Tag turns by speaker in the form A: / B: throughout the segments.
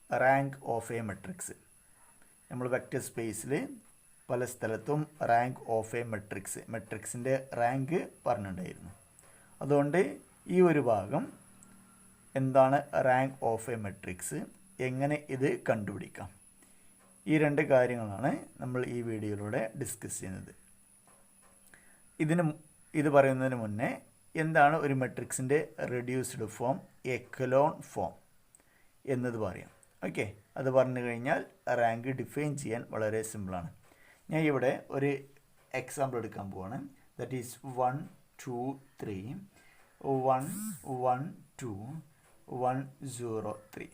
A: Rank of A matrix. നമ്മൾ vector സ്പേസിൽ പല സ്ഥലത്തും റാങ്ക് ഓഫ് എ മെട്രിക്സിൻ്റെ റാങ്ക് പറഞ്ഞിട്ടുണ്ടായിരുന്നു. അതുകൊണ്ട് ഈ ഒരു ഭാഗം എന്താണ് റാങ്ക് ഓഫ് എ മെട്രിക്സ്, എങ്ങനെ ഇത് കണ്ടുപിടിക്കാം, ഈ രണ്ട് കാര്യങ്ങളാണ് നമ്മൾ ഈ വീഡിയോയിലൂടെ ഡിസ്കസ് ചെയ്യുന്നത്. ഇത് പറയുന്നതിന് മുന്നേ എന്താണ് ഒരു മെട്രിക്സിൻ്റെ റെഡ്യൂസ്ഡ് ഫോം, എക്കലോൺ ഫോം എന്നത് പറയാം. ഓക്കെ, അത് പറഞ്ഞു കഴിഞ്ഞാൽ റാങ്ക് ഡിഫൈൻ ചെയ്യാൻ വളരെ സിമ്പിളാണ്. ഞാൻ ഇവിടെ ഒരു എക്സാമ്പിൾ എടുക്കാൻ പോവാണ്. That is 1 2 3 1 1 2 1 0 3.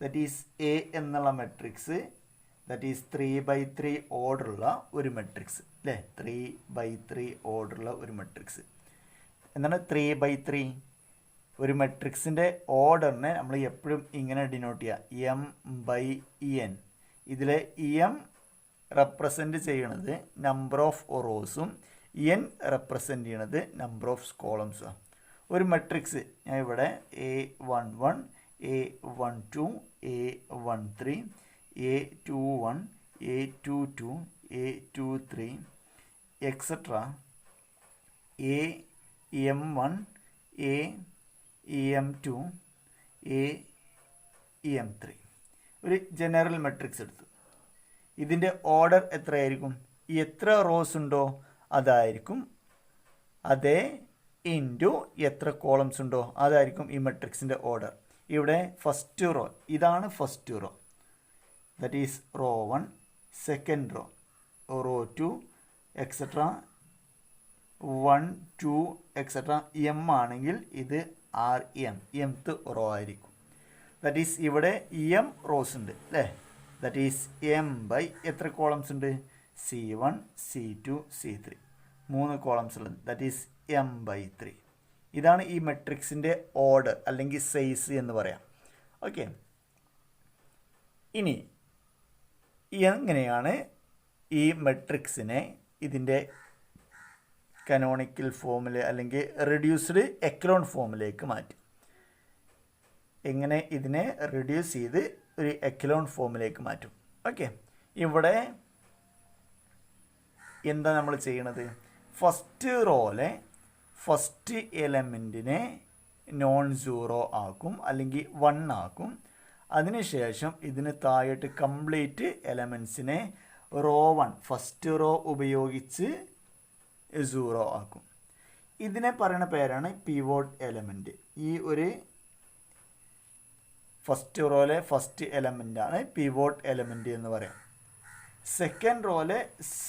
A: That is A എന്നുള്ള മെട്രിക്സ്, ദാറ്റ് ഈസ് 3/3 ഓർഡറുള്ള ഒരു മെട്രിക്സ് അല്ലേ. 3/3 ഓർഡറുള്ള ഒരു മെട്രിക്സ്. എന്താണ് 3/3? ഒരു മെട്രിക്സിൻ്റെ ഓർഡറിനെ നമ്മൾ എപ്പോഴും ഇങ്ങനെ ഡിനോട്ട് ചെയ്യുക, m/n. ഇതിൽ m റെപ്രസെൻറ്റ് ചെയ്യണത് നമ്പർ ഓഫ് റോസും n റെപ്രസെൻറ്റ് ചെയ്യണത് നമ്പർ ഓഫ് കോളംസും. ഒരു മെട്രിക്സ് ഞാൻ ഇവിടെ A11 A12 A13 A21 A22 A23 etcetera AM1 AM2 AM3 ഒരു ജനറൽ മെട്രിക്സ് എടുത്തു. ഇതിൻ്റെ ഓർഡർ എത്രയായിരിക്കും? എത്ര റോസ് ഉണ്ടോ അതായിരിക്കും, അതേ ഇൻറ്റു എത്ര കോളംസ് ഉണ്ടോ അതായിരിക്കും ഈ മെട്രിക്സിൻ്റെ ഓർഡർ. ഇവിടെ ഫസ്റ്റ് റോ, ഇതാണ് first row, that is row 1, second row 2 etcetera 1 2 etcetera. M ആണെങ്കിൽ ഇത് mth റോ ആയിരിക്കും. ദാറ്റ് ഈസ് ഇവിടെ എം റോസ് ഉണ്ട് അല്ലേ. ദാറ്റ് ഈസ് m/, എത്ര കോളംസ് ഉണ്ട്? C1 C2 C3, 3 കോളംസ് ഉള്ളത്. That is m/3. ഇതാണ് ഈ മെട്രിക്സിൻ്റെ ഓർഡർ അല്ലെങ്കിൽ സൈസ് എന്ന് പറയാം. ഓക്കെ, ഇനി എങ്ങനെയാണ് ഈ മെട്രിക്സിനെ ഇതിൻ്റെ കനോണിക്കൽ ഫോമിൽ അല്ലെങ്കിൽ റെഡ്യൂസ്ഡ് എക്കലോൺ ഫോമിലേക്ക് മാറ്റും? എങ്ങനെ ഇതിനെ റെഡ്യൂസ് ചെയ്ത് ഒരു എക്കലോൺ ഫോമിലേക്ക് മാറ്റും? ഓക്കെ, ഇവിടെ എന്താ നമ്മൾ ചെയ്യണത്? ഫസ്റ്റ് റോയിലെ ഫസ്റ്റ് എലമെൻറ്റിനെ നോൺ സീറോ ആക്കും അല്ലെങ്കിൽ 1 ആക്കും. അതിനുശേഷം ഇതിന് താഴോട്ട് കംപ്ലീറ്റ് എലമെൻസിനെ റോ 1 ഫസ്റ്റ് റോ ഉപയോഗിച്ച് 0 ആക്കും. ഇതിനെ പറയുന്ന പേരാണ് പിവോട്ട് എലമെൻറ്റ്. ഈ ഒരു ഫസ്റ്റ് റോയിലെ ഫസ്റ്റ് എലമെൻ്റാണ് പിവോട്ട് എലമെൻറ്റ് എന്ന് പറയാം. സെക്കൻഡ് റോയിലെ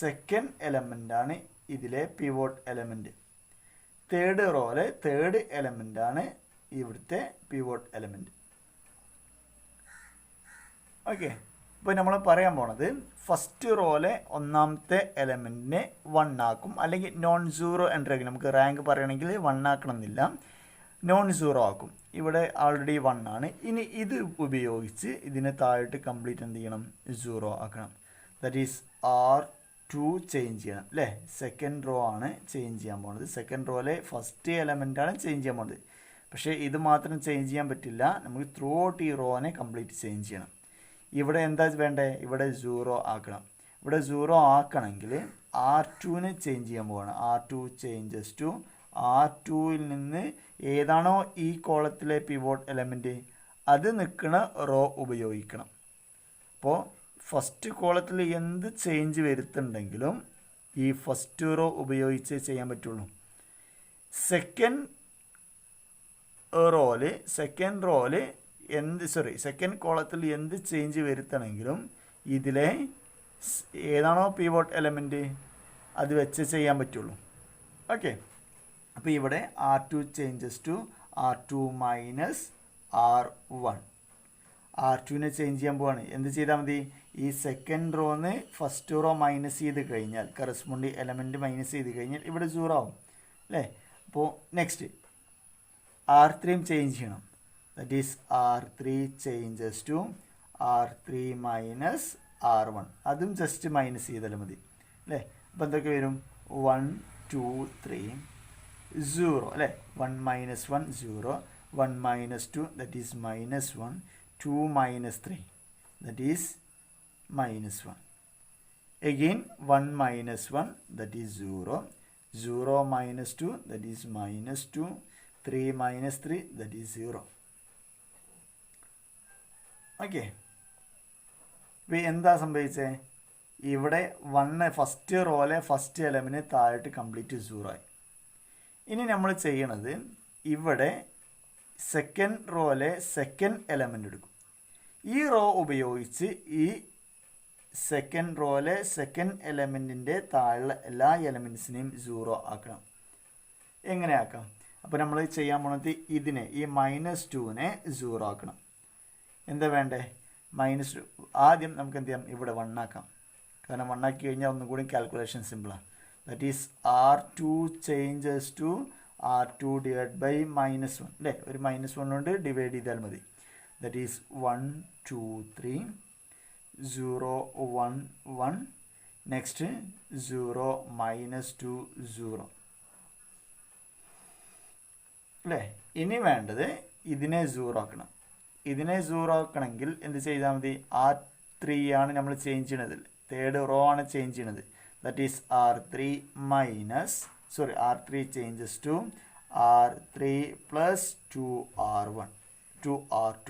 A: സെക്കൻഡ് എലമെൻ്റാണ് ഇതിലെ പിവോട്ട് എലമെൻറ്റ്. തേർഡ് റോയിലെ തേർഡ് എലമെൻ്റാണ് ഇവിടുത്തെ പിവോട്ട് എലമെൻറ്റ്. ഓക്കെ, ഇപ്പോൾ നമ്മൾ പറയാൻ പോണത് ഫസ്റ്റ് റോയിലെ ഒന്നാമത്തെ എലമെൻറ്റിനെ 1 ആക്കും, അല്ലെങ്കിൽ നോൺ സീറോ എൻട്രി ആക്കും. നമുക്ക് റാങ്ക് പറയണമെങ്കിൽ 1 ആക്കണം എന്നില്ല, നോൺ സീറോ ആക്കും. ഇവിടെ ആൾറെഡി 1 ആണ്. ഇനി ഇത് ഉപയോഗിച്ച് ഇതിനെ താഴോട്ട് കംപ്ലീറ്റ് എന്ത് ചെയ്യണം? 0 ആക്കണം. ദാറ്റ് ഈസ് R2 ചേഞ്ച് ചെയ്യണം അല്ലേ. സെക്കൻഡ് റോ ആണ് ചേഞ്ച് ചെയ്യാൻ പോകുന്നത്. സെക്കൻഡ് റോയിലെ ഫസ്റ്റ് എലമെൻ്റാണ് ചേഞ്ച് ചെയ്യാൻ പോകുന്നത്. പക്ഷേ ഇത് മാത്രം ചേഞ്ച് ചെയ്യാൻ പറ്റില്ല, നമുക്ക് ത്രൂ ഔട്ട് ഈ റോനെ കംപ്ലീറ്റ് ചേഞ്ച് ചെയ്യണം. ഇവിടെ എന്താ വേണ്ടേ? ഇവിടെ 0 ആക്കണം. ഇവിടെ 0 ആക്കണമെങ്കിൽ R2നെ ചേഞ്ച് ചെയ്യാൻ പോവാണ്. R2 ചേഞ്ചസ് ടു R2ൽ നിന്ന് ഏതാണോ ഈ കോളത്തിലെ പിവോട്ട് എലമെൻറ്റ് അത് നിൽക്കുന്ന റോ ഉപയോഗിക്കണം. അപ്പോൾ ഫസ്റ്റ് കോളത്തിൽ എന്ത് ചേഞ്ച് വരുത്തുന്നുണ്ടെങ്കിലും ഈ ഫസ്റ്റ് റോ ഉപയോഗിച്ച് ചെയ്യാൻ പറ്റുള്ളൂ. സെക്കൻഡ് റോയില് സെക്കൻഡ് കോളത്തിൽ എന്ത് ചേഞ്ച് വരുത്തണമെങ്കിലും ഇതിലെ ഏതാണോ പിവോട്ട് എലമെൻറ്റ് അത് വെച്ച് ചെയ്യാൻ പറ്റുള്ളൂ. ഓക്കെ, അപ്പോൾ ഇവിടെ R2 changes to R2 minus R1. R2നെ ചേഞ്ച് ചെയ്യാൻ പോവാണ്. എന്ത് ചെയ്താൽ മതി? ഈ സെക്കൻഡ് റോന്ന് ഫസ്റ്റ് റോ മൈനസ് ചെയ്ത് കഴിഞ്ഞാൽ, കറസ്പോണ്ടിങ് എലമെൻറ്റ് മൈനസ് ചെയ്ത് കഴിഞ്ഞാൽ ഇവിടെ 0 ആവും അല്ലേ. അപ്പോൾ നെക്സ്റ്റ് R3 ചേഞ്ച് ചെയ്യണം. That is R3 changes to R3 minus R1. അതും ജസ്റ്റ് മൈനസ് ചെയ്താലും മതി അല്ലേ. അപ്പോൾ എന്തൊക്കെ വരും? 1 2 3 0 അല്ലേ. 1 - 1 0, 1 - 2 that is -1, 2 minus 3, that is minus 1. Again 1 minus 1, that is 0. 0 minus 2, that is minus 2. 3 minus 3, that is 0. Okay. ഇപ്പോൾ എന്താ സംഭവിച്ചത്? ഇവിടെ 1 ഫസ്റ്റ് റോയിലെ ഫസ്റ്റ് എലമെൻറ്റ് താഴോട്ട് കംപ്ലീറ്റ് 0 ആയി. ഇനി നമ്മൾ ചെയ്യണത് ഇവിടെ സെക്കൻഡ് റോയിലെ സെക്കൻഡ് എലമെൻ്റ് എടുക്കും. ഈ റോ ഉപയോഗിച്ച് ഈ സെക്കൻഡ് റോയിലെ സെക്കൻഡ് എലമെൻറ്റിൻ്റെ താഴെ എല്ലാ എലമെൻറ്റ്സിനെയും 0 ആക്കണം. എങ്ങനെ ആക്കാം? അപ്പോൾ നമ്മൾ ചെയ്യാൻ പോണത് ഇതിനെ, ഈ -2നെ 0 ആക്കണം. എന്താ വേണ്ടേ? -2. ആദ്യം നമുക്ക് എന്ത് ചെയ്യാം? ഇവിടെ 1 ആക്കാം. കാരണം 1 ആക്കി കഴിഞ്ഞാൽ ഒന്നും കൂടി കാൽക്കുലേഷൻ സിമ്പിളാണ്. That is R2 changes to R2 divide by -1 അല്ലേ? ഒരു -1 കൊണ്ട് ഡിവൈഡ് ചെയ്താൽ മതി. That is 1 2 3 0 1 1. നെക്സ്റ്റ് 0 -2 0 അല്ലേ? ഇനി വേണ്ടത് ഇതിനെ 0 ആക്കണം. ഇതിനെ 0 ആക്കണമെങ്കിൽ എന്ത് ചെയ്താൽ മതി? R3 ആണ് നമ്മൾ ചേഞ്ച് ചെയ്യണത്, തേർഡ് റോ ആണ് ചേഞ്ച് ചെയ്യണത്. That is R3 changes to R3 plus 2R1 2R2.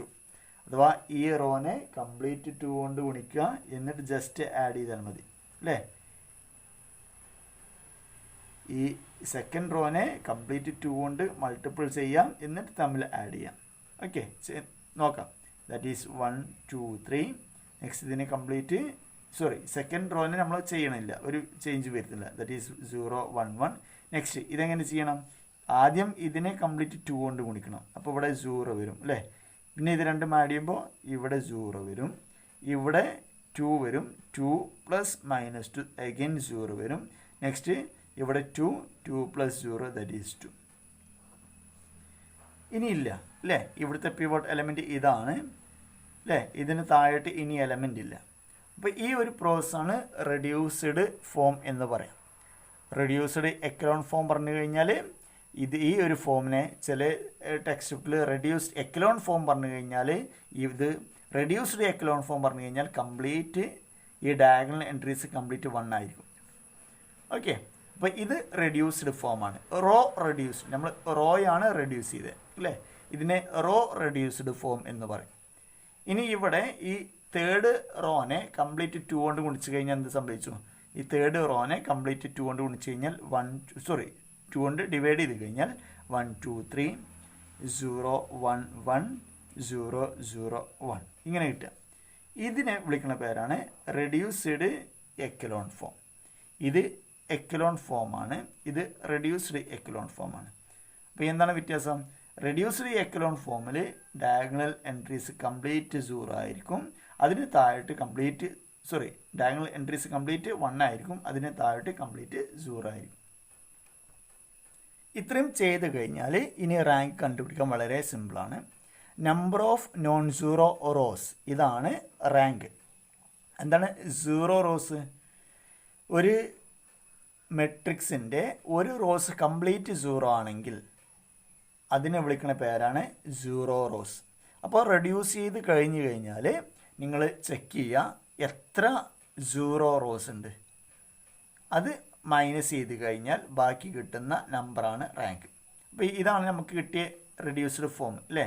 A: അഥവാ ഈ റോനെ കംപ്ലീറ്റ് 2 കൊണ്ട് ഗുണിക്കുക, എന്നിട്ട് ജസ്റ്റ് ആഡ് ചെയ്താൽ മതി അല്ലേ? ഈ സെക്കൻഡ് റോനെ കംപ്ലീറ്റ് 2 കൊണ്ട് മൾട്ടിപ്പിൾ ചെയ്യാം, എന്നിട്ട് തമ്മിൽ ആഡ് ചെയ്യാം. ഓക്കെ, നോക്കാം. That is 1 2 3. നെക്സ്റ്റ് ഇതിനെ കംപ്ലീറ്റ് സെക്കൻഡ് റോനെ നമ്മൾ ചെയ്യണില്ല, ഒരു ചേഞ്ച് വരുന്നില്ല. That is 0 1 1. നെക്സ്റ്റ് ഇതെങ്ങനെ ചെയ്യണം? ആദ്യം ഇതിനെ കംപ്ലീറ്റ് 2 കൊണ്ട് ഗുണിക്കണം. അപ്പോൾ ഇവിടെ 0 വരും അല്ലേ? പിന്നെ ഇത് രണ്ടും ആഡ് ചെയ്യുമ്പോൾ ഇവിടെ 0 വരും, ഇവിടെ 2 വരും. 2 പ്ലസ് -2 അഗൈൻ 0 വരും. നെക്സ്റ്റ് ഇവിടെ 2 പ്ലസ് 0, ദാറ്റ് ഈസ് 2. ഇനിയില്ല അല്ലേ? ഇവിടുത്തെ പിവോട്ട് എലമെൻറ്റ് ഇതാണ് അല്ലേ? ഇതിന് താഴോട്ട് ഇനി എലമെൻ്റ് ഇല്ല. അപ്പോൾ ഈ ഒരു പ്രോസസ്സാണ് റെഡ്യൂസ്ഡ് ഫോം എന്ന് പറയാം. റെഡ്യൂസ്ഡ് എക്കലോൺ ഫോം പറഞ്ഞു കഴിഞ്ഞാൽ ഈ ഒരു ഫോമിനെ ചില ടെക്സ്റ്റ് ബുക്കിൽ റെഡ്യൂസ്ഡ് എക്കലോൺ ഫോം പറഞ്ഞു കഴിഞ്ഞാൽ, ഇത് റെഡ്യൂസ്ഡ് എക്കലോൺ ഫോം പറഞ്ഞു കഴിഞ്ഞാൽ കംപ്ലീറ്റ് ഈ ഡയഗണൽ എൻട്രീസ് കംപ്ലീറ്റ് 1 ആയിരിക്കും. ഓക്കെ, അപ്പോൾ ഇത് റെഡ്യൂസ്ഡ് ഫോമാണ്. റോ റെഡ്യൂസ്ഡ്, നമ്മൾ റോയാണ് റെഡ്യൂസ് ചെയ്തത് അല്ലേ? ഇതിനെ റോ റെഡ്യൂസ്ഡ് ഫോം എന്ന് പറയും. ഇനി ഇവിടെ ഈ തേർഡ് റോനെ കംപ്ലീറ്റ് 2 കൊണ്ട് ഗുണിച്ച് കഴിഞ്ഞാൽ എന്ത് സംഭവിച്ചു? ഈ തേർഡ് റോനെ കംപ്ലീറ്റ് 2 കൊണ്ട് ഗുണിച്ച് കഴിഞ്ഞാൽ 2 കൊണ്ട് ഡിവൈഡ് ചെയ്ത് കഴിഞ്ഞാൽ 1 2 3 0 1 1 0 0 1 ഇങ്ങനെ കിട്ടുക. ഇതിനെ വിളിക്കുന്ന പേരാണ് റെഡ്യൂസ്ഡ് എക്കലോൺ ഫോം. ഇത് എക്കലോൺ ഫോമാണ്, ഇത് റെഡ്യൂസ്ഡ് എക്കലോൺ ഫോമാണ്. അപ്പോൾ എന്താണ് വ്യത്യാസം? റെഡ്യൂസ്ഡ് എക്കലോൺ ഫോമിൽ ഡയഗണൽ എൻട്രീസ് കംപ്ലീറ്റ് 0 ആയിരിക്കും, അതിന് താഴോട്ട് ഡയഗണൽ എൻട്രീസ് കംപ്ലീറ്റ് 1 ആയിരിക്കും, അതിന് താഴോട്ട് കംപ്ലീറ്റ് 0 ആയിരിക്കും. ഇത്രയും ചെയ്ത് കഴിഞ്ഞാൽ ഇനി റാങ്ക് കണ്ടുപിടിക്കാൻ വളരെ സിമ്പിളാണ്. Number of non zero rose, ഇതാണ് റാങ്ക്. എന്താണ് 0 റോസ്? ഒരു മെട്രിക്സിൻ്റെ ഒരു റോസ് കംപ്ലീറ്റ് 0 ആണെങ്കിൽ അതിനെ വിളിക്കുന്ന പേരാണ് 0 റോസ്. അപ്പോൾ റെഡ്യൂസ് ചെയ്ത് കഴിഞ്ഞ് കഴിഞ്ഞാൽ നിങ്ങൾ ചെക്ക് ചെയ്യുക എത്ര 0 റോസ് ഉണ്ട്. അത് മൈനസ് ചെയ്ത് കഴിഞ്ഞാൽ ബാക്കി കിട്ടുന്ന നമ്പറാണ് റാങ്ക്. അപ്പോൾ ഇതാണ് നമുക്ക് കിട്ടിയ റെഡ്യൂസ്ഡ് ഫോം അല്ലേ?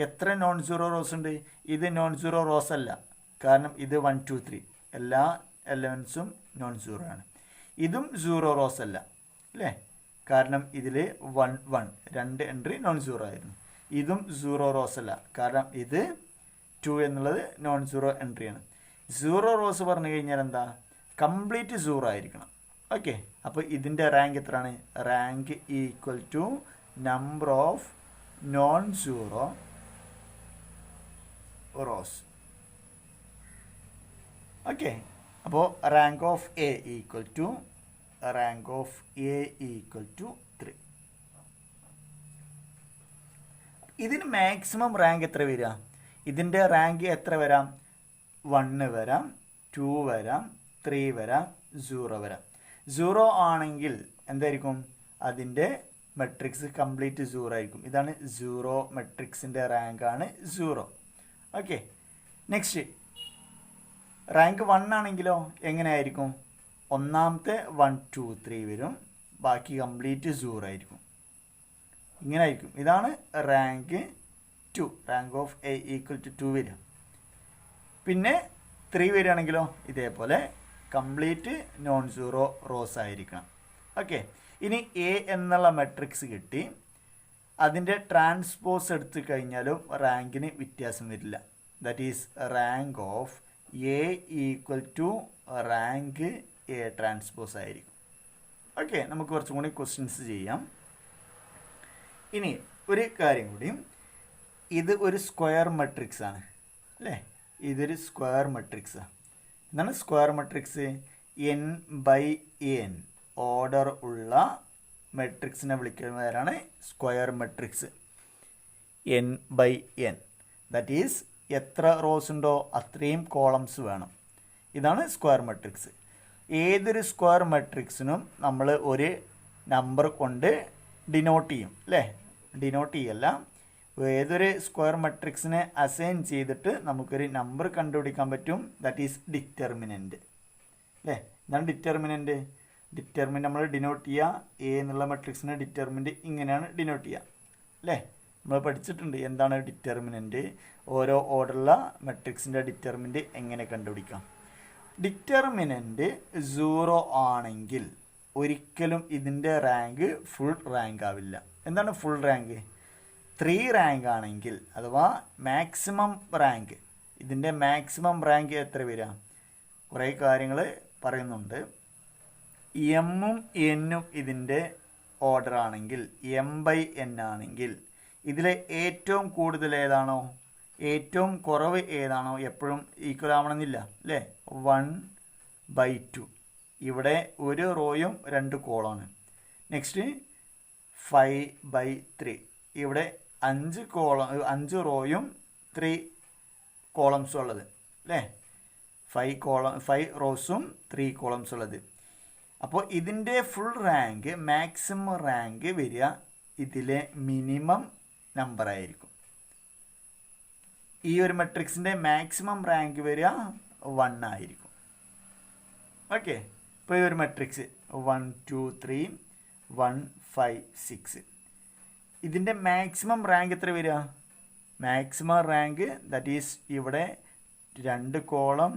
A: എത്ര നോൺ സീറോ റോസ് ഉണ്ട്? ഇത് നോൺ സീറോ റോസ് അല്ല, കാരണം ഇത് 1 2 3 എല്ലാ എലമെൻസും നോൺ സീറോ ആണ്. ഇതും 0 റോസ് അല്ല അല്ലേ? കാരണം ഇതിൽ 1 1 2 എൻട്രി നോൺ സീറോ ആയിരുന്നു. ഇതും 0 റോസ് അല്ല, കാരണം ഇത് 2 എന്നുള്ളത് നോൺ സീറോ എൻട്രിയാണ്. 0 റോസ് പറഞ്ഞു കഴിഞ്ഞാൽ എന്താ? കംപ്ലീറ്റ് 0 ആയിരിക്കണം. ഓക്കെ, അപ്പോൾ ഇതിൻ്റെ റാങ്ക് എത്രയാണ്? Rank equal to number of non zero rows. Okay, അപ്പോൾ rank of A equal to 3. ഇതിന് മാക്സിമം റാങ്ക് എത്ര വരിക? ഇതിൻ്റെ റാങ്ക് എത്ര വരാം? 1 വരാം, 2 വരാം, 3 വരാം, 0 വരാം. 0 ആണെങ്കിൽ എന്തായിരിക്കും? അതിൻ്റെ മെട്രിക്സ് കംപ്ലീറ്റ് 0 ആയിരിക്കും. ഇതാണ് 0 മെട്രിക്സിൻ്റെ റാങ്കാണ് 0. ഓക്കെ. നെക്സ്റ്റ് റാങ്ക് 1 ആണെങ്കിലോ എങ്ങനെയായിരിക്കും? ഒന്നാമത്തെ 1 2 3 വരും, ബാക്കി കംപ്ലീറ്റ് 0 ആയിരിക്കും. ഇങ്ങനെ ആയിരിക്കും. ഇതാണ് rank 2, rank of A equal to 2 വരിക. പിന്നെ 3 വരികയാണെങ്കിലോ ഇതേപോലെ കംപ്ലീറ്റ് നോൺ സീറോ റോസ് ആയിരിക്കണം. ഓക്കെ. ഇനി എ എന്നുള്ള മെട്രിക്സ് കിട്ടി, അതിൻ്റെ ട്രാൻസ്പോസ് എടുത്തു കഴിഞ്ഞാലും റാങ്കിന് വ്യത്യാസം വരില്ല. That is rank of A equal to rank A transpose ആയിരിക്കും. ഓക്കെ. നമുക്ക് കുറച്ചും കൂടി ക്വസ്റ്റ്യൻസ് ചെയ്യാം. ഇനി ഒരു കാര്യം കൂടി, ഇത് ഒരു സ്ക്വയർ മെട്രിക്സ് ആണ് അല്ലേ? ഇതൊരു സ്ക്വയർ മെട്രിക്സാണ്. എന്താണ് square matrix? N by N order ഉള്ള മെട്രിക്സിനെ വിളിക്കുന്ന പേരാണ് square matrix. N by N, that is എത്ര റോസ് ഉണ്ടോ അത്രയും കോളംസ് വേണം. ഇതാണ് സ്ക്വയർ മെട്രിക്സ്. ഏതൊരു സ്ക്വയർ മെട്രിക്സിനും നമ്മൾ ഒരു നമ്പർ കൊണ്ട് ഡിനോട്ട് ചെയ്യും അല്ലേ? ഡിനോട്ട് ചെയ്യല്ല, ഏതൊരു സ്ക്വയർ മെട്രിക്സിനെ അസൈൻ ചെയ്തിട്ട് നമുക്കൊരു നമ്പർ കണ്ടുപിടിക്കാൻ പറ്റും. ദാറ്റ് ഈസ് ഡിറ്റർമിനൻറ്റ് അല്ലേ? എന്താണ് ഡിറ്റർമിനൻറ്റ്? ഡിറ്റർമിനൻറ്റ് നമ്മൾ ഡിനോട്ട് ചെയ്യുക, എ എന്നുള്ള മെട്രിക്സിനെ ഡിറ്റർമിനൻറ്റ് ഇങ്ങനെയാണ് ഡിനോട്ട് ചെയ്യുക അല്ലേ? നമ്മൾ പഠിച്ചിട്ടുണ്ട് എന്താണ് ഡിറ്റർമിനൻറ്റ്, ഓരോ ഓർഡറുള്ള മെട്രിക്സിൻ്റെ ഡിറ്റർമിനൻറ്റ് എങ്ങനെ കണ്ടുപിടിക്കാം. ഡിറ്റർമിനൻറ്റ് 0 ആണെങ്കിൽ ഒരിക്കലും ഇതിൻ്റെ റാങ്ക് ഫുൾ റാങ്ക് ആവില്ല. എന്താണ് ഫുൾ റാങ്ക്? 3 റാങ്ക് ആണെങ്കിൽ അഥവാ മാക്സിമം റാങ്ക്, ഇതിൻ്റെ മാക്സിമം റാങ്ക് എത്ര വരിക? കുറേ കാര്യങ്ങൾ പറയുന്നുണ്ട്. എമ്മും എന്നും ഇതിൻ്റെ ഓർഡർ ആണെങ്കിൽ, എം ബൈ എൻ ആണെങ്കിൽ ഇതിലെ ഏറ്റവും കൂടുതൽ ഏതാണോ ഏറ്റവും കുറവ് ഏതാണോ എപ്പോഴും ഈക്വൽ ആവണമെന്നില്ല അല്ലേ? 1/2. ഇവിടെ ഒരു റോയും 2 കോളമാണ്. നെക്സ്റ്റ് 5/3. ഇവിടെ 5 റോയും 3 കോളംസും ഉള്ളത് അല്ലേ? 5 റോസും 3 കോളംസ് ഉള്ളത്. അപ്പോൾ ഇതിൻ്റെ ഫുൾ റാങ്ക്, മാക്സിമം റാങ്ക് വരിക ഇതിലെ മിനിമം നമ്പർ ആയിരിക്കും. ഈ ഒരു മെട്രിക്സിൻ്റെ മാക്സിമം റാങ്ക് വരിക 1 ആയിരിക്കും. ഓക്കെ. ഇപ്പോൾ ഈ ഒരു മെട്രിക്സ് 1 2 3 1 5 6, ഇതിൻ്റെ മാക്സിമം റാങ്ക് എത്ര വരിക? മാക്സിമം റാങ്ക് ദാറ്റ് ഈസ് ഇവിടെ 2 കോളം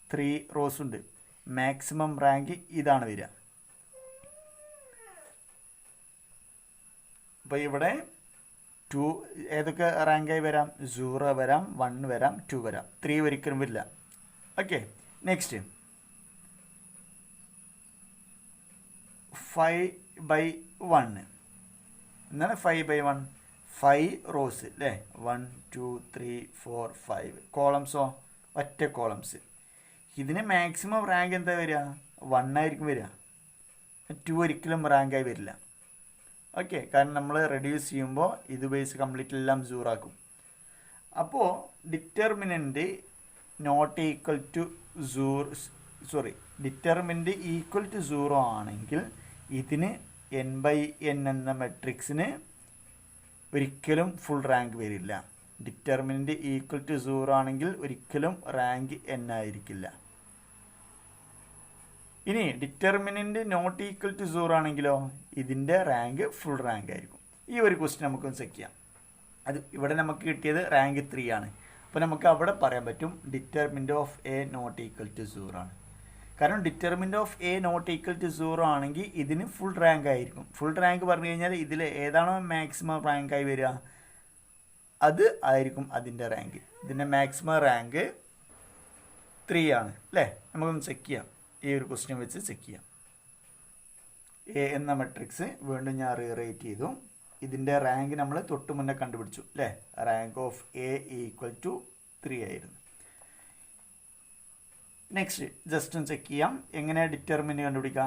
A: 3 റോസ് ഉണ്ട്. മാക്സിമം റാങ്ക് ഇതാണ് വരിക. അപ്പോൾ ഇവിടെ 2 ഏതൊക്കെ റാങ്കായി വരാം? 0 വരാം, 1 വരാം, 2 വരാം, 3 ഒരിക്കലും വരില്ല. ഓക്കെ. നെക്സ്റ്റ് 5/1. എന്താണ് 5/1? 5 റോസ് അല്ലേ? 1 2 3 4 5 കോളംസോ? ഒറ്റ കോളംസ്. ഇതിന് മാക്സിമം റാങ്ക് എന്താ വരിക? 1 ആയിരിക്കും വരിക. 2 ഒരിക്കലും റാങ്കായി വരില്ല. ഓക്കെ. കാരണം നമ്മൾ റെഡ്യൂസ് ചെയ്യുമ്പോൾ ഇത് ബേസ് കംപ്ലീറ്റ് എല്ലാം 0 ആക്കും. അപ്പോൾ determinant not equal to 0, determinant equal to 0 ആണെങ്കിൽ ഇതിന് n ബൈ n എന്ന മെട്രിക്സിന് ഒരിക്കലും ഫുൾ റാങ്ക് വരില്ല. ഡിറ്റർമിനൻറ്റ് ഈക്വൽ ടു 0 ആണെങ്കിൽ ഒരിക്കലും റാങ്ക് n ആയിരിക്കില്ല. ഇനി ഡിറ്റർമിനൻറ്റ് നോട്ട് ഈക്വൽ ടു 0 ആണെങ്കിലോ ഇതിൻ്റെ റാങ്ക് ഫുൾ റാങ്ക് ആയിരിക്കും. ഈ ഒരു ക്വസ്റ്റ്യൻ നമുക്കൊന്ന് ചെക്ക് ചെയ്യാം. അത് ഇവിടെ നമുക്ക് കിട്ടിയത് റാങ്ക് 3 ആണ്. അപ്പോൾ നമുക്ക് അവിടെ പറയാൻ പറ്റും determinant of A not equal to 0 ആണ്. കാരണം determinant of A not equal to 0 ആണെങ്കിൽ ഇതിന് ഫുൾ റാങ്ക് ആയിരിക്കും. ഫുൾ റാങ്ക് പറഞ്ഞു കഴിഞ്ഞാൽ ഇതിൽ ഏതാണോ മാക്സിമം റാങ്കായി വരിക അത് ആയിരിക്കും അതിൻ്റെ റാങ്ക്. ഇതിൻ്റെ മാക്സിമം റാങ്ക് 3 ആണ് അല്ലേ? നമുക്കൊന്ന് ചെക്ക് ചെയ്യാം. ഈ ഒരു ക്വസ്റ്റ്യൻ വെച്ച് ചെക്ക് ചെയ്യാം. എ എന്ന മെട്രിക്സ് വീണ്ടും ഞാൻ റീറൈറ്റ് ചെയ്തു. ഇതിൻ്റെ റാങ്ക് നമ്മൾ തൊട്ട് മുന്നേ കണ്ടുപിടിച്ചു അല്ലേ? Rank of A equal to 3 ആയിരുന്നു. നെക്സ്റ്റ് ജസ്റ്റ് ഒന്ന് ചെക്ക് ചെയ്യാം. എങ്ങനെയാണ് ഡിറ്റർമിനൻറ്റ് കണ്ടുപിടിക്കുക?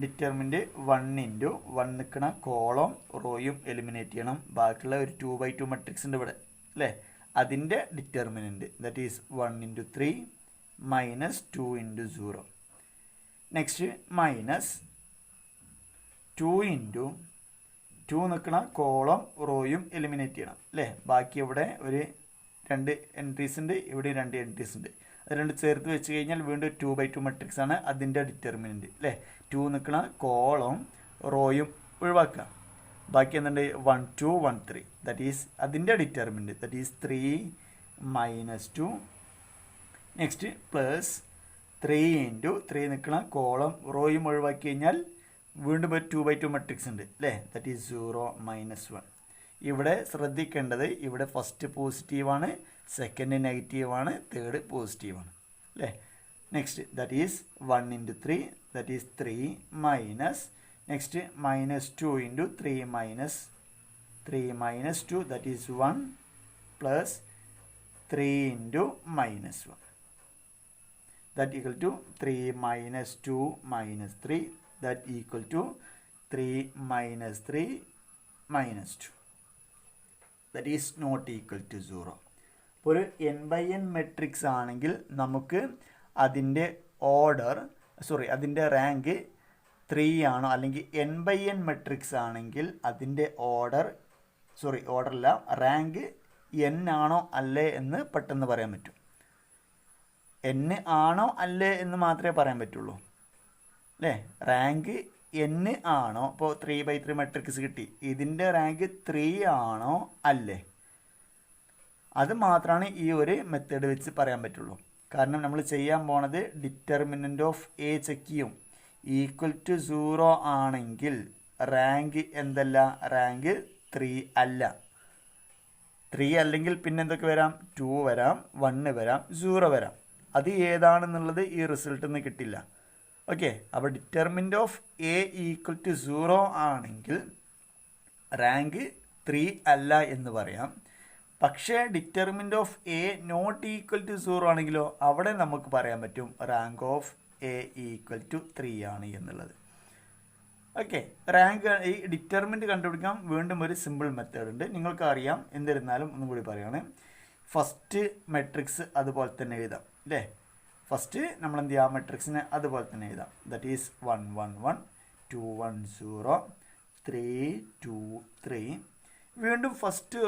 A: ഡിറ്റർമിനൻറ്റ് 1 ഇൻറ്റു 1 നിൽക്കണ കോളം റോയും എലിമിനേറ്റ് ചെയ്യണം. ബാക്കിയുള്ള ഒരു 2/2 മെട്രിക്സ് ഉണ്ട് ഇവിടെ അല്ലേ? അതിൻ്റെ determinant that is 1 into 3 minus 2 into 0. Next minus 2 into 2 നിൽക്കണ കോളം റോയും എലിമിനേറ്റ് ചെയ്യണം അല്ലേ? ബാക്കി ഇവിടെ ഒരു രണ്ട് എൻട്രീസ് ഉണ്ട്, ഇവിടെ 2 എൻട്രീസ് ഉണ്ട്. അത് രണ്ട് ചേർത്ത് വെച്ച് കഴിഞ്ഞാൽ വീണ്ടും 2/2 മെട്രിക്സ് ആണ് അതിൻ്റെ ഡിറ്റർമിനൻറ്റ് അല്ലേ. 2 നിൽക്കണ കോളം റോയും ഒഴിവാക്കുക. ബാക്കി എന്തുണ്ട് 1 2 1 3 ദാറ്റ് ഈസ് അതിൻ്റെ determinant that is 3 - 2 next plus 3 × 3 നിൽക്കണ കോളം റോയും ഒഴിവാക്കി കഴിഞ്ഞാൽ വീണ്ടും ഒരു 2/2 മെട്രിക്സ് ഉണ്ട് അല്ലേ. That is 0 - 1. ഇവിടെ ശ്രദ്ധിക്കേണ്ടത് ഇവിടെ ഫസ്റ്റ് പോസിറ്റീവാണ്, സെക്കൻഡ് നെഗറ്റീവാണ്, തേർഡ് പോസിറ്റീവാണ് അല്ലേ. Next that is 1 × 3 that is 3 minus next -2 × 3 - 3 - 2 that is 1 plus 3 × -1 that equal to 3 - 2 - 3 that equal to 3 - 3 - 2 that is not equal to 0. അപ്പോൾ ഒരു n/n മെട്രിക്സ് ആണെങ്കിൽ നമുക്ക് അതിൻ്റെ അതിൻ്റെ റാങ്ക് 3 ആണോ, അല്ലെങ്കിൽ n/n മെട്രിക്സ് ആണെങ്കിൽ അതിൻ്റെ ഓർഡറല്ല റാങ്ക് n ആണോ അല്ലേ എന്ന് പെട്ടെന്ന് പറയാൻ പറ്റും. n ആണോ അല്ലേ എന്ന് മാത്രമേ പറയാൻ പറ്റുള്ളൂ അല്ലേ. റാങ്ക് n ആണോ, ഇപ്പോൾ 3/3 മെട്രിക്സ് കിട്ടി, ഇതിൻ്റെ റാങ്ക് 3 ആണോ അല്ലേ, അത് മാത്രമാണ് ഈ ഒരു മെത്തേഡ് വെച്ച് പറയാൻ പറ്റുള്ളൂ. കാരണം നമ്മൾ ചെയ്യാൻ പോണത് ഡിറ്റർമിനൻ്റ് ഓഫ് എ ചെക്ക് ചെയ്യും. ഈക്വൽ ടു 0 ആണെങ്കിൽ റാങ്ക് എന്തല്ല, റാങ്ക് 3 അല്ല. 3 അല്ലെങ്കിൽ പിന്നെ എന്തൊക്കെ വരാം, 2 വരാം, 1 വരാം, 0 വരാം. അത് ഏതാണെന്നുള്ളത് ഈ റിസൾട്ടിൽ നിന്ന് കിട്ടില്ല. ഓക്കെ, അപ്പോൾ determinant of A equal to 0 ആണെങ്കിൽ റാങ്ക് 3 അല്ല എന്ന് പറയാം. പക്ഷേ determinant of A not equal to 0 ആണെങ്കിലോ അവിടെ നമുക്ക് പറയാൻ പറ്റും rank of A equal to 3 ആണ് എന്നുള്ളത്. ഓക്കെ, റാങ്ക് ഈ ഡിറ്റർമിനൻ്റ് കണ്ടുപിടിക്കാൻ വീണ്ടും ഒരു സിമ്പിൾ മെത്തേഡ് ഉണ്ട്, നിങ്ങൾക്കറിയാം. എന്നിരുന്നാലും ഒന്നും കൂടി പറയുകയാണ്. ഫസ്റ്റ് മെട്രിക്സ് അതുപോലെ തന്നെ എഴുതാം അല്ലേ. ഫസ്റ്റ് നമ്മൾ എന്ത് ചെയ്യാം, മെട്രിക്സിനെ അതുപോലെ തന്നെ എഴുതാം. That is 1 1 1 2 1 0 3 2 3. വീണ്ടും ഫസ്റ്റ്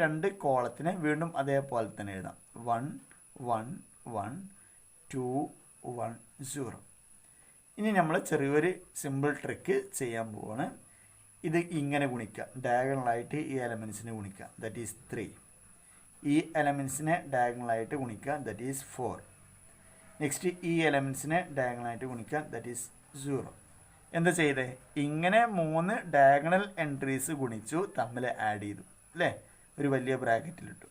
A: 2 കോളത്തിനെ വീണ്ടും അതേപോലെ തന്നെ എഴുതാം. 1 1 1 2 1 0. ഇനി നമ്മൾ ചെറിയൊരു സിമ്പിൾ ട്രിക്ക് ചെയ്യാൻ പോവാണ്. ഇത് ഇങ്ങനെ ഗുണിക്കുക, ഡയഗണലായിട്ട് ഈ എലമെൻസിനെ ഗുണിക്കുക, ദാറ്റ് ഈസ് 3. ഈ എലമെൻസിനെ ഡയഗണലായിട്ട് ഗുണിക്കുക, ദാറ്റ് ഈസ് 4. നെക്സ്റ്റ് ഈ എലമെൻസിനെ ഡയഗണലായിട്ട് ഗുണിക്കുക, ദാറ്റ് ഈസ് 0. എന്താ ചെയ്തേ, ഇങ്ങനെ 3 ഡയഗണൽ എൻട്രീസ് ഗുണിച്ചു തമ്മിൽ ആഡ് ചെയ്തു അല്ലേ, ഒരു വലിയ ബ്രാക്കറ്റിലിട്ടു.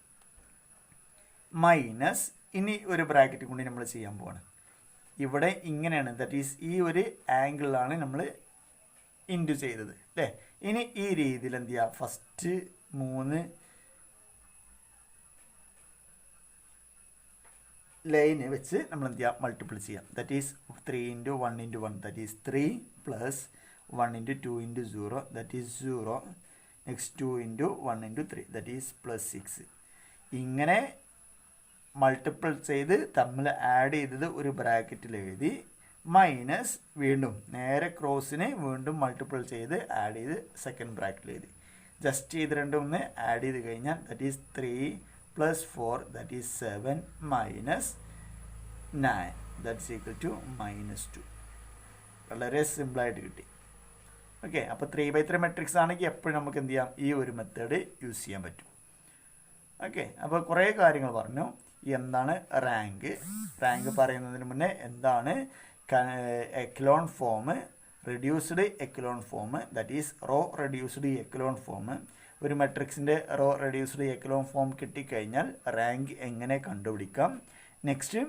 A: മൈനസ് ഇനി ഒരു ബ്രാക്കറ്റ് കൊണ്ട് നമ്മൾ ചെയ്യാൻ പോവാണ്. ഇവിടെ ഇങ്ങനെയാണ്, ദാറ്റ് ഈസ് ഈ ഒരു ആംഗിളിലാണ് നമ്മൾ ഇൻറ്റു ചെയ്തത് അല്ലേ. ഇനി ഈ രീതിയിൽ എന്ത് ചെയ്യുക, ഫസ്റ്റ് 3 ലൈന് വെച്ച് നമ്മൾ എന്ത് ചെയ്യുക, മൾട്ടിപ്പിൾ ചെയ്യാം. That is 3 × 1 × 1 that is 3 plus 1 × 2 × 0 that is 0 next 2 × 1 × 3 that is plus 6. ഇങ്ങനെ മൾട്ടിപ്പിൾ ചെയ്ത് തമ്മിൽ ആഡ് ചെയ്തത് ഒരു ബ്രാക്കറ്റിൽ എഴുതി, മൈനസ് വീണ്ടും നേരെ ക്രോസിനെ വീണ്ടും മൾട്ടിപ്പിൾ ചെയ്ത് ആഡ് ചെയ്ത് സെക്കൻഡ് ബ്രാക്കറ്റിൽ എഴുതി. ജസ്റ്റ് ഇത് രണ്ടും ഒന്ന് ആഡ് ചെയ്ത് കഴിഞ്ഞാൽ that is 3 plus 4 that is 7 minus 9 that's equal to -2. വളരെ സിമ്പിളായിട്ട് കിട്ടി. ഓക്കെ, അപ്പോൾ 3/3 മെട്രിക്സ് ആണെങ്കിൽ എപ്പോഴും നമുക്ക് എന്ത് ചെയ്യാം, ഈ ഒരു മെത്തേഡ് യൂസ് ചെയ്യാൻ പറ്റും. ഓക്കെ, അപ്പോൾ കുറേ കാര്യങ്ങൾ പറഞ്ഞു. എന്താണ് റാങ്ക് പറയുന്നതിന് മുന്നേ എന്താണ് echelon form, reduced echelon form, that is row reduced echelon form. ഒരു മെട്രിക്സിൻ്റെ റോ റെഡ്യൂസ്ഡ് എക്കലോൺ ഫോം കിട്ടിക്കഴിഞ്ഞാൽ റാങ്ക് എങ്ങനെ കണ്ടുപിടിക്കാം. നെക്സ്റ്റ്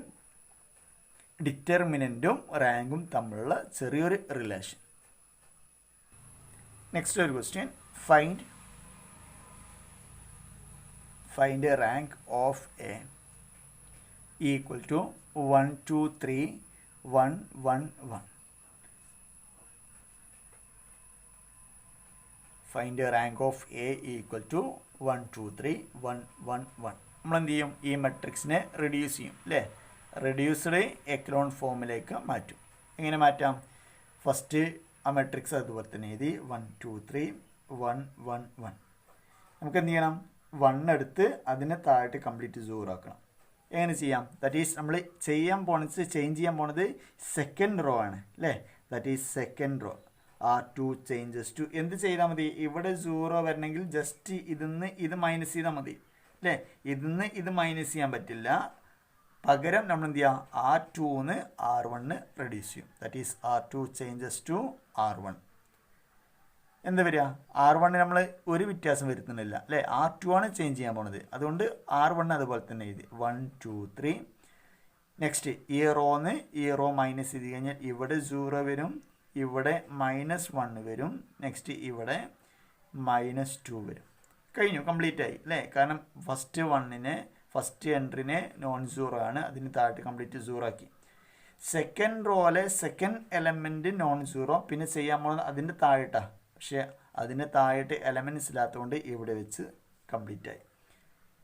A: ഡിറ്റർമിനൻറ്റും റാങ്കും തമ്മിലുള്ള ചെറിയൊരു റിലേഷൻ. നെക്സ്റ്റ് ഒരു question, find rank of A equal to 1 2 3 1 1 1. Find rank of A equal to 1 2 3 1 1 1. നമ്മൾ എന്ത് ചെയ്യും, ഈ മെട്രിക്സിനെ റെഡ്യൂസ് ചെയ്യും അല്ലേ, റെഡ്യൂസ്ഡ് എക്കലോൺ ഫോമിലേക്ക് മാറ്റും. എങ്ങനെ മാറ്റാം, ഫസ്റ്റ് ആ മെട്രിക്സ് അതുപോലെ തന്നെ എഴുതി 1 2 3 1 1 1. നമുക്ക് എന്ത് ചെയ്യണം, 1 എടുത്ത് അതിനെ താഴെ കംപ്ലീറ്റ് 0 ആക്കണം. എങ്ങനെ ചെയ്യാം? ദാറ്റ് ഈസ് നമ്മൾ ചേഞ്ച് ചെയ്യാൻ പോണത് സെക്കൻഡ് റോ ആണ് അല്ലേ? That is second row R2 changes to എന്ത് ചെയ്താൽ മതി? ഇവിടെ 0 വരണമെങ്കിൽ ജസ്റ്റ് ഇതിന്ന് ഇത് മൈനസ് ചെയ്താൽ മതി അല്ലേ? ഇതിന്ന് ഇത് മൈനസ് ചെയ്യാൻ പറ്റില്ല. പകരം നമ്മൾ എന്ത് ചെയ്യുക? R2ന്ന് R1 റെഡ്യൂസ് ചെയ്യും. That is R2 changes to R1. എന്താ വരിക? R1 നമ്മൾ ഒരു വ്യത്യാസം വരുത്തുന്നില്ല അല്ലേ? R2 ആണ് ചേഞ്ച് ചെയ്യാൻ പോണത്. അതുകൊണ്ട് R1 അതുപോലെ തന്നെ എഴുതി 1 2 3. നെക്സ്റ്റ് ഈ റോന്ന് ഈ റോ മൈനസ് ചെയ്ത് കഴിഞ്ഞാൽ ഇവിടെ 0 വരും, ഇവിടെ -1 വരും, നെക്സ്റ്റ് ഇവിടെ -2 വരും. കഴിഞ്ഞു, കംപ്ലീറ്റ് ആയി അല്ലേ? കാരണം ഫസ്റ്റ് എൻട്രിനെ നോൺ സീറോ ആണ്, അതിന് താഴെ കംപ്ലീറ്റ് 0 ആക്കി. സെക്കൻഡ് റോയിലെ സെക്കൻഡ് എലമെൻറ്റ് നോൺ സീറോ, പിന്നെ ചെയ്യാൻ പോകുന്നത് അതിൻ്റെ താഴെട്ടാണ്. പക്ഷേ അതിന് താഴെ എലമെൻറ്റ്സ് ഇല്ലാത്തതുകൊണ്ട് ഇവിടെ വെച്ച് കംപ്ലീറ്റ് ആയി.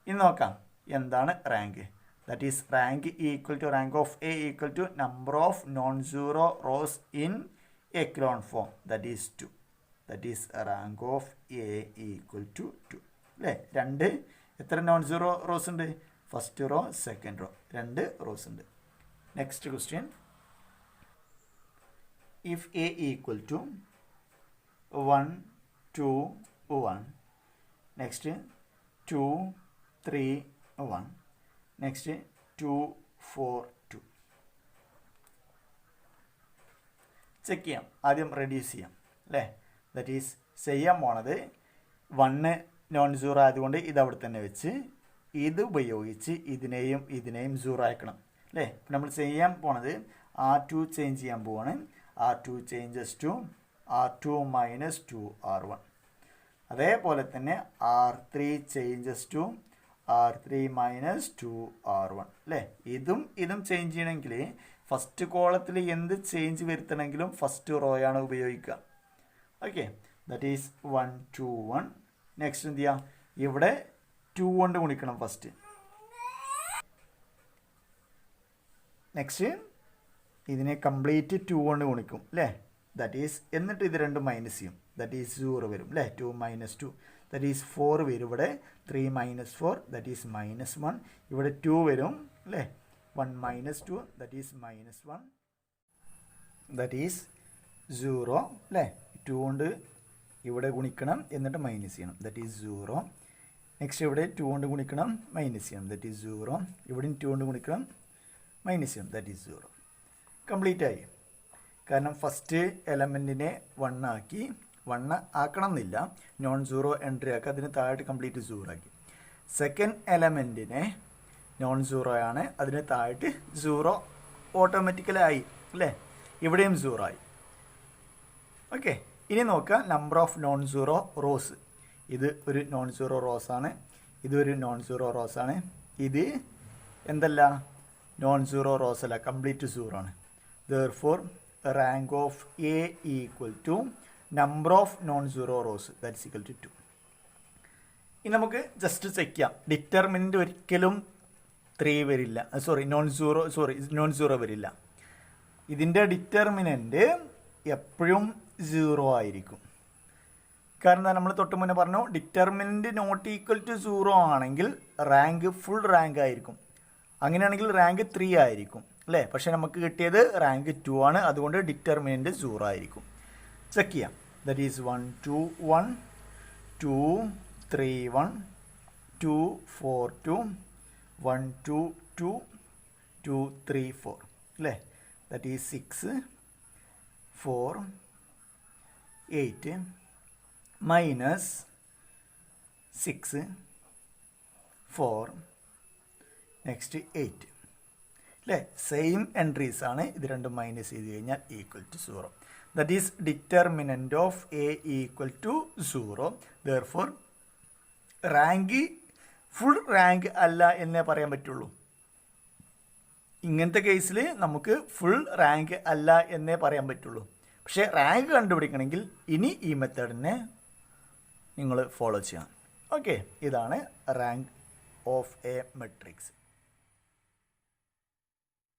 A: ഇനി നോക്കാം എന്താണ് rank. That is rank equal to rank of A equal to number of non zero rows in echelon form. That is 2. That is rank of A equal to 2 അല്ലേ? എത്ര നോൺ സീറോ റോസ് ഉണ്ട്? First row second row 2 rows ഉണ്ട്. Next question. If A equal to 1 2 1, next 2 3 1, next 2 4 2. Check ചെയ്യാം. ആദ്യം reduce ചെയ്യാം അല്ലേ? That is ചെയ്യാൻ പോണത് 1 നോൺ സീറോ ആയതുകൊണ്ട് ഇത് അവിടെ തന്നെ വെച്ച് ഇത് ഉപയോഗിച്ച് ഇതിനെയും 0 ആക്കണം അല്ലേ? നമ്മൾ ചെയ്യാൻ പോണത് R2 ചേഞ്ച് ചെയ്യാൻ പോവാണ്. R2 changes to R2 minus 2 R1. അതേപോലെ തന്നെ R3 changes to R3 minus 2 R1 അല്ലേ? ഇതും ചേഞ്ച് ചെയ്യണമെങ്കിൽ ഫസ്റ്റ് കോളത്തിൽ എന്ത് ചേഞ്ച് വരുത്തണമെങ്കിലും ഫസ്റ്റ് റോയാണ് ഉപയോഗിക്കുക. Okay, that is 1 2 1. നെക്സ്റ്റ് എന്ത് ചെയ്യുക? ഇവിടെ 2 കൊണ്ട് ഗുണിക്കണം ഫസ്റ്റ്. നെക്സ്റ്റ് ഇതിനെ കംപ്ലീറ്റ് 2 കൊണ്ട് ഗുണിക്കും അല്ലേ? ദാറ്റ് ഈസ് എന്നിട്ട് ഇത് രണ്ടും മൈനസ് ചെയ്യും. ദാറ്റ് ഈസ് 0 വരും അല്ലേ? 2 മൈനസ് 2 ദാറ്റ് ഈസ് 4 വരും. ഇവിടെ 3 മൈനസ് 4 ദാറ്റ് ഈസ് -1. ഇവിടെ 2 വരും അല്ലേ? 1 minus 2 that is -1. That is 0 അല്ലേ? 2 കൊണ്ട് ഇവിടെ ഗുണിക്കണം എന്നിട്ട് മൈനസ് ചെയ്യണം. That is 0. നെക്സ്റ്റ് ഇവിടെ 2 കൊണ്ട് ഗുണിക്കണം മൈനസ് ചെയ്യണം. That is 0. ഇവിടെയും 2 കൊണ്ട് ഗുണിക്കണം മൈനസ് ചെയ്യണം. That is 0. കംപ്ലീറ്റ് ആയി. കാരണം ഫസ്റ്റ് എലമെൻറ്റിനെ 1 ആക്കി. 1 ആക്കണം എന്നില്ല, നോൺ സീറോ എൻട്രി ആക്കി, അതിന് താഴെ കംപ്ലീറ്റ് 0 ആക്കി. സെക്കൻഡ് എലമെൻറ്റിനെ നോൺ സീറോ ആണ്, അതിന് താഴെ 0 ഓട്ടോമാറ്റിക്കലി ആയി അല്ലേ? ഇവിടെയും 0 ആയി. ഓക്കെ, ഇനി നോക്കുക number of non zero rose. ഇത് ഒരു നോൺ സീറോ റോസാണ്, ഇതൊരു നോൺ സീറോ റോസാണ്. ഇത് എന്തല്ല? നോൺ സീറോ റോസ് അല്ല, കംപ്ലീറ്റ് 0 ആണ്. Therefore rank of A equal to number of non zero rows that is equal to 2. ഇനി നമുക്ക് ജസ്റ്റ് ചെക്ക് ചെയ്യാം. ഡിറ്റർമിനൻ്റ് ഒരിക്കലും 3 വരില്ല, നോൺ സീറോ വരില്ല. ഇതിൻ്റെ ഡിറ്റർമിനൻ്റ് എപ്പോഴും 0 ആയിരിക്കും. കാരണം നമ്മൾ തൊട്ട് മുന്നേ പറഞ്ഞു, ഡിറ്റർമിനൻ്റ് നോട്ട് ഈക്വൽ ടു 0 ആണെങ്കിൽ റാങ്ക് ഫുൾ റാങ്ക് ആയിരിക്കും. അങ്ങനെയാണെങ്കിൽ റാങ്ക് 3 ആയിരിക്കും അല്ലേ? പക്ഷേ നമുക്ക് കിട്ടിയത് റാങ്ക് 2 ആണ്, അതുകൊണ്ട് ഡിറ്റർമിനൻ്റ് 0 ആയിരിക്കും. ചെക്ക് ചെയ്യാം. ദാറ്റ് ഈസ് 1 2 1, 2 3 1, 2 4 2, 1 2 2, 2 3 4 അല്ലേ? ദാറ്റ് ഈസ് 6 4 8 മൈനസ് 6 4 നെക്സ്റ്റ് 8 അല്ലേ? സെയിം എൻട്രീസ് ആണ്. ഇത് രണ്ടും മൈനസ് ചെയ്ത് കഴിഞ്ഞാൽ equal to 0. That is determinant of A equal to 0. Therefore rank full rank അല്ല എന്നേ പറയാൻ പറ്റുള്ളൂ. ഇങ്ങനത്തെ കേസിൽ നമുക്ക് ഫുൾ റാങ്ക് അല്ല എന്നേ പറയാൻ പറ്റുള്ളൂ. പക്ഷേ റാങ്ക് കണ്ടുപിടിക്കണമെങ്കിൽ ഇനി ഈ മെത്തേഡിനെ നിങ്ങൾ ഫോളോ ചെയ്യണം. ഓക്കെ, ഇതാണ് റാങ്ക് ഓഫ് എ മെട്രിക്സ്.